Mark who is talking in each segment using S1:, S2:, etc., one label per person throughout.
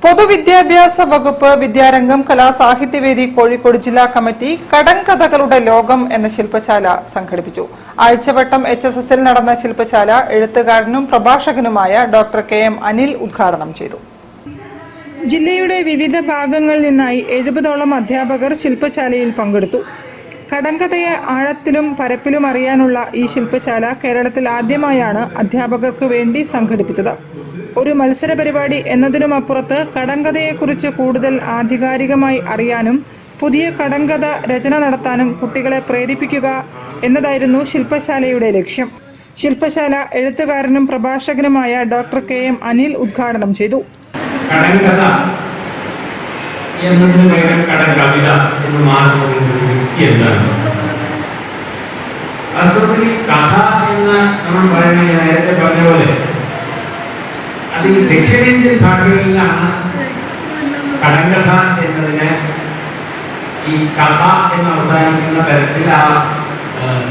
S1: പൊതുവിദ്യാഭ്യാസ വകുപ്പ് വിദ്യാരംഗം കലാസാഹിത്യവേദി കോഴിക്കോട് ജില്ലാ കമ്മിറ്റി കടങ്കഥകളുടെ ലോകം എന്ന ശില്പശാല സംഘടിപ്പിച്ചു. ആഴ്ചവട്ടം HSSൽ നടന്ന ശില്പശാല എഴുത്തുകാരനും പ്രഭാഷകനുമായ ഡോക്ടർ KM അനിൽ ഉദ്ഘാടനം ചെയ്തു. ജില്ലയുടെ വിവിധ ഭാഗങ്ങളിൽ നിന്നായി 70ഓളം അധ്യാപകർ ശില്പശാലയിൽ പങ്കെടുത്തു. കടങ്കഥയെ ആഴത്തിലും പരപ്പിലും അറിയാനുള്ള ഈ ശില്പശാല കേരളത്തിൽ ആദ്യമായാണ് അധ്യാപകർക്ക് വേണ്ടി സംഘടിപ്പിച്ചത്. ഒരു മത്സര പരിപാടി എന്നതിനുമപ്പുറത്ത് കടങ്കഥയെക്കുറിച്ച് കൂടുതൽ ആധികാരികമായി അറിയാനും പുതിയ കടങ്കഥ രചന നടത്താനും കുട്ടികളെ പ്രേരിപ്പിക്കുക എന്നതായിരുന്നു ശില്പശാലയുടെ ലക്ഷ്യം. ശില്പശാല എഴുത്തുകാരനും പ്രഭാഷകനുമായ ഡോക്ടർ KM അനിൽ ഉദ്ഘാടനം ചെയ്തു.
S2: കടങ്കഥ എന്നതിന് പകരം കടകവിത എന്ന് മാറുന്നത് വാസ്തവത്തിൽ കഥ എന്ന് നമ്മൾ പറയുന്നത് ഞാൻ നേരത്തെ പറഞ്ഞ പോലെ അത് ഈ ദക്ഷിണേന്ത്യൻ ഭാഷകളിലാണ് കടങ്കഥ എന്നതിന് ഈ കഥ എന്ന് അവസാനിക്കുന്ന തരത്തിൽ ആ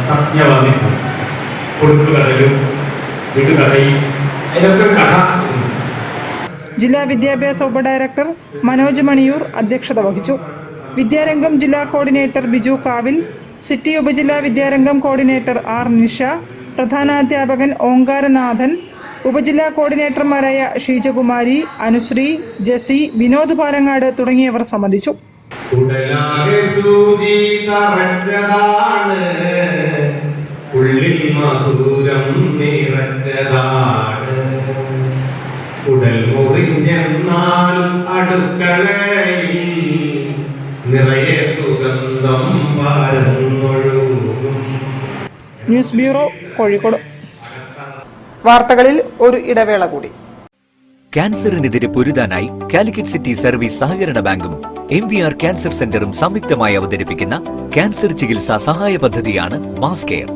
S2: സംജ്ഞ വന്നിട്ടുണ്ട്. കൊടുക്കുകടലും വിടുകഥയും അതിലൊക്കെ കഥ.
S1: ജില്ലാ വിദ്യാഭ്യാസ ഉപഡയറക്ടർ മനോജ് മണിയൂർ അധ്യക്ഷത വഹിച്ചു. വിദ്യാരംഗം ജില്ലാ കോർഡിനേറ്റർ ബിജു കാവിൽ, സിറ്റി ഉപജില്ലാ വിദ്യാരംഗം കോർഡിനേറ്റർ R നിഷ, പ്രധാനാധ്യാപകൻ ഓങ്കാരനാഥൻ, ഉപജില്ലാ കോർഡിനേറ്റർമാരായ ഷീജകുമാരി, അനുശ്രീ, ജസി, വിനോദ് പാലങ്ങാട് തുടങ്ങിയവർ സംബന്ധിച്ചു.
S2: ഉടൽ മുറിഞ്ഞെന്നാൽ അടുക്കളയിൽ നിറയെ സുഗന്ധം പരന്നൊഴുകും.
S1: News bureau, Kozhikode. വാർത്തകളിൽ ഒരു ഇടവേള കൂടി.
S3: ക്യാൻസറിനെതിരെ പൊരുതാനായി കാലിക്കറ്റ് സിറ്റി സർവീസ് സഹകരണ ബാങ്കും MVR ക്യാൻസർ സെന്ററും സംയുക്തമായി അവതരിപ്പിക്കുന്ന ക്യാൻസർ ചികിത്സാ സഹായ പദ്ധതിയാണ് മാസ് കെയർ.